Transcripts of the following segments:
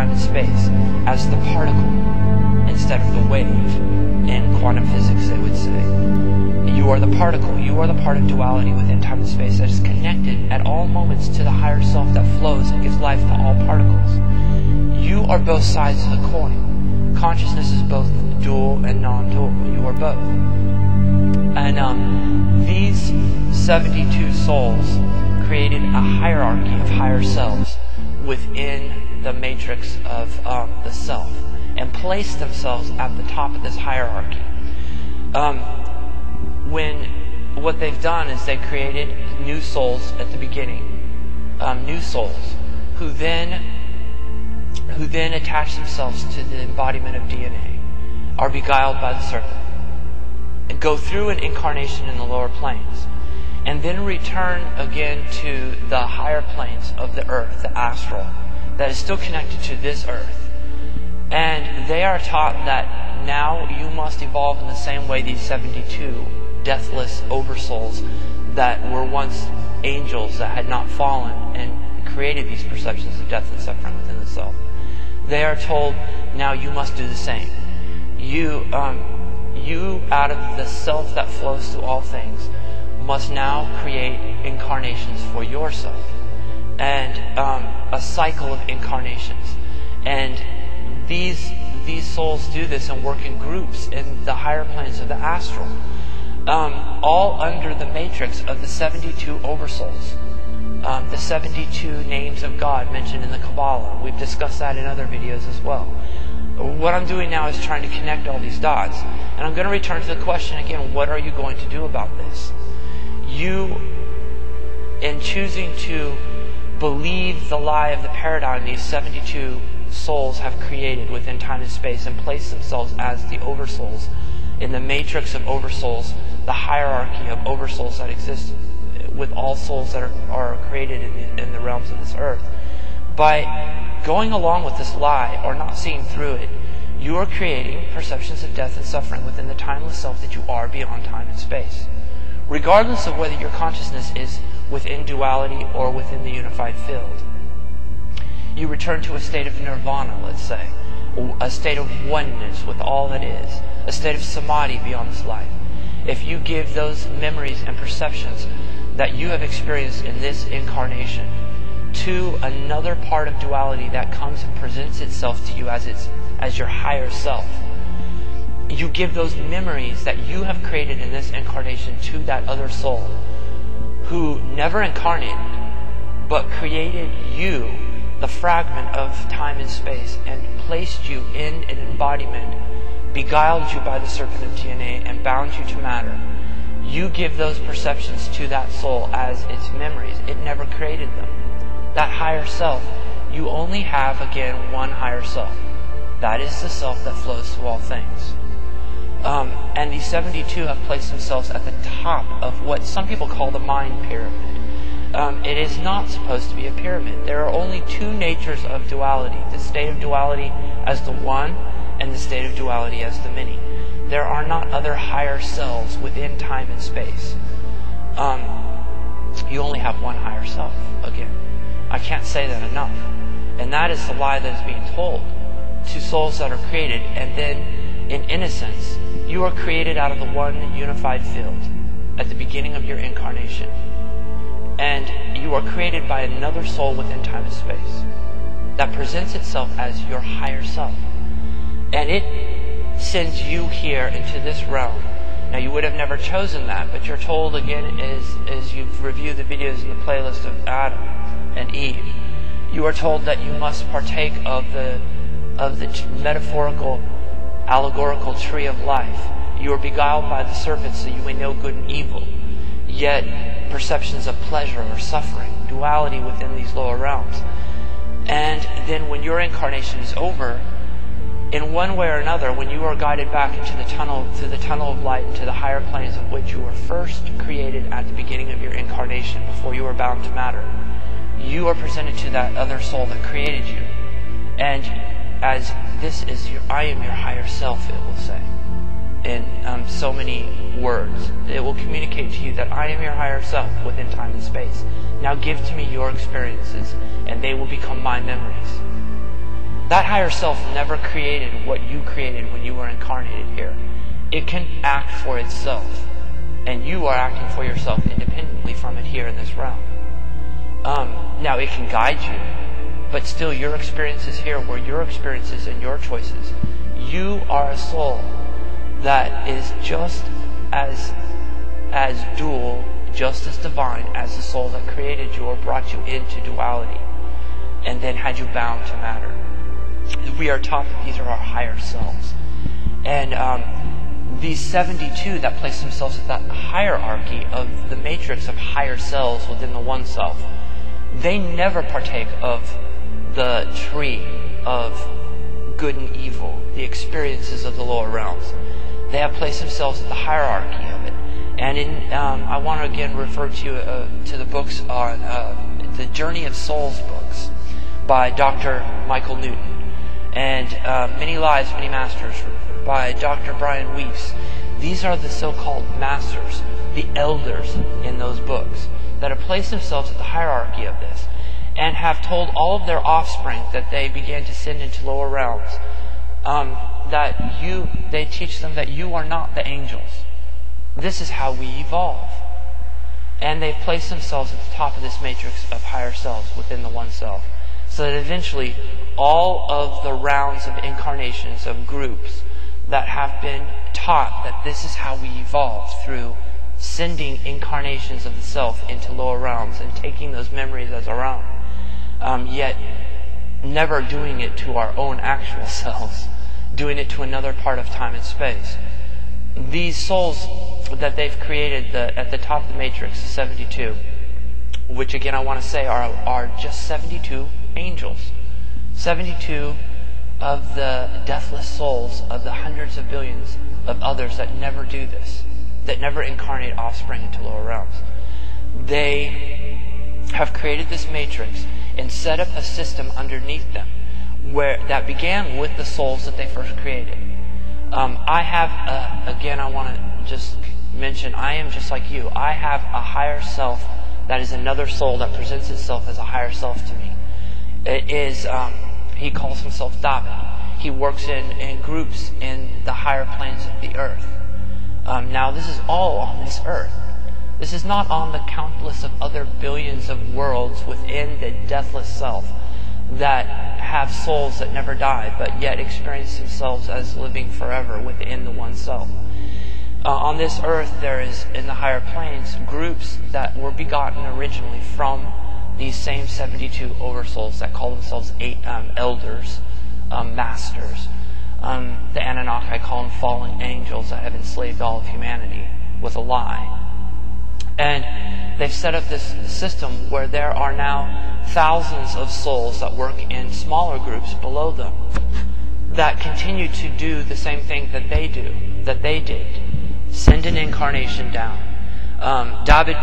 time and space as the particle instead of the wave. In quantum physics, they would say. You are the particle. You are the part of duality within time and space that is connected at all moments to the higher self that flows and gives life to all particles. You are both sides of the coin. Consciousness is both dual and non-dual. You are both. And these 72 souls created a hierarchy of higher selves within the matrix of the self, and placed themselves at the top of this hierarchy. What they've done is they created new souls at the beginning, new souls who then attach themselves to the embodiment of DNA, are beguiled by the serpent, and go through an incarnation in the lower planes, and then return again to the higher planes of the earth, the astral, that is still connected to this earth. And they are taught that now you must evolve in the same way these 72 deathless oversouls that were once angels that had not fallen and created these perceptions of death and suffering within the self. They are told, now you must do the same. You out of the self that flows through all things, must now create incarnations for yourself. And a cycle of incarnations. And these souls do this and work in groups in the higher planes of the astral. All under the matrix of the 72 oversouls. The 72 names of God mentioned in the Kabbalah. We've discussed that in other videos as well. What I'm doing now is trying to connect all these dots. And I'm going to return to the question again, what are you going to do about this? You, in choosing to believe the lie of the paradigm these 72 souls have created within time and space and placed themselves as the oversouls in the matrix of oversouls, the hierarchy of oversouls that exist with all souls that are created in the realms of this earth. By going along with this lie or not seeing through it, you are creating perceptions of death and suffering within the timeless self that you are beyond time and space. Regardless of whether your consciousness is within duality or within the unified field. You return to a state of nirvana, let's say, a state of oneness with all that is, a state of samadhi beyond this life. If you give those memories and perceptions that you have experienced in this incarnation to another part of duality that comes and presents itself to you as your higher self, you give those memories that you have created in this incarnation to that other soul who never incarnated but created you, the fragment of time and space, and placed you in an embodiment, beguiled you by the serpent of DNA, and bound you to matter. You give those perceptions to that soul as its memories. It never created them. That higher self, you only have, again, one higher self. That is the self that flows through all things. And these 72 have placed themselves at the top of what some people call the mind pyramid. It is not supposed to be a pyramid. There are only two natures of duality, the state of duality as the one and the state of duality as the many. There are not other higher selves within time and space. You only have one higher self, again. I can't say that enough. And that is the lie that is being told to souls that are created, and then in innocence, you are created out of the one unified field at the beginning of your incarnation. And you are created by another soul within time and space that presents itself as your higher self. And it sends you here into this realm. Now, you would have never chosen that, but you're told again as you've reviewed the videos in the playlist of Adam and Eve, you are told that you must partake of the metaphorical, allegorical tree of life. You are beguiled by the serpent so you may know good and evil. Yet perceptions of pleasure or suffering, duality within these lower realms. And then when your incarnation is over, in one way or another, when you are guided back into the tunnel, through the tunnel of light, into the higher planes of which you were first created at the beginning of your incarnation, before you were bound to matter, you are presented to that other soul that created you. And as this is I am your higher self, it will say, in so many words. It will communicate to you that I am your higher self within time and space. Now give to me your experiences, and they will become my memories. That higher self never created what you created when you were incarnated here. It can act for itself, and you are acting for yourself independently from it here in this realm. Now, it can guide you, but still your experiences here were your experiences and your choices. You are a soul that is just as dual, just as divine as the soul that created you or brought you into duality and then had you bound to matter. We are taught that these are our higher selves. And these 72 that place themselves at that hierarchy of the matrix of higher selves within the one self, they never partake of the tree of good and evil, the experiences of the lower realms. They have placed themselves at the hierarchy of it. And I want to again refer to the books on the Journey of Souls books by Dr. Michael Newton, and Many Lives, Many Masters by Dr. Brian Weiss. These are the so-called masters, the elders in those books, that have placed themselves at the hierarchy of this and have told all of their offspring that they began to send into lower realms, they teach them that you are not the angels. This is how we evolve. And they've placed themselves at the top of this matrix of higher selves within the one self, so that eventually all of the rounds of incarnations of groups that have been taught that this is how we evolve through sending incarnations of the self into lower realms and taking those memories as our own, yet never doing it to our own actual selves, doing it to another part of time and space. These souls that they've created at the top of the matrix, the 72, which again I want to say are just 72 angels. 72 of the deathless souls of the hundreds of billions of others that never do this, that never incarnate offspring into lower realms. They have created this matrix and set up a system underneath them that began with the souls that they first created. I have, again, I want to just mention, I am just like you. I have a higher self that is another soul that presents itself as a higher self to me. It is, he calls himself David. He works in groups in the higher planes of the earth. Now, this is all on this earth. This is not on the countless of other billions of worlds within the deathless self that have souls that never die, but yet experience themselves as living forever within the one self. On this earth, there is, in the higher planes, groups that were begotten originally from these same 72 oversouls that call themselves elders, masters. The Anunnaki call them fallen angels that have enslaved all of humanity with a lie. And they've set up this system where there are now thousands of souls that work in smaller groups below them that continue to do the same thing that they did. Send an incarnation down. David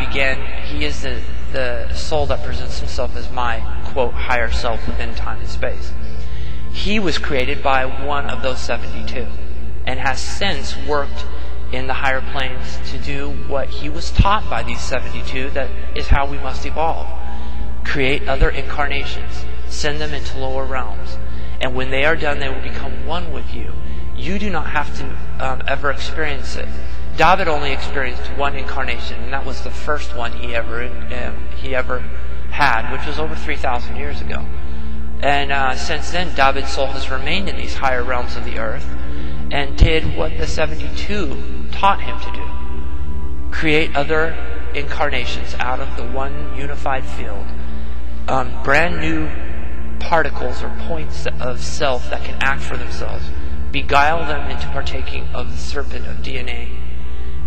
he is the soul that presents himself as my, quote, higher self within time and space. He was created by one of those 72 and has since worked in the higher planes to do what he was taught by these 72, that is how we must evolve. Create other incarnations, send them into lower realms, and when they are done, they will become one with you. You do not have to ever experience it. David only experienced one incarnation, and that was the first one he ever had, which was over 3,000 years ago. And since then, David's soul has remained in these higher realms of the earth and did what the 72 taught him to do. Create other incarnations out of the one unified field. Brand new particles or points of self that can act for themselves. Beguile them into partaking of the serpent of DNA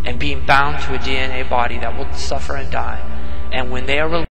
and being bound to a DNA body that will suffer and die. And when they are released,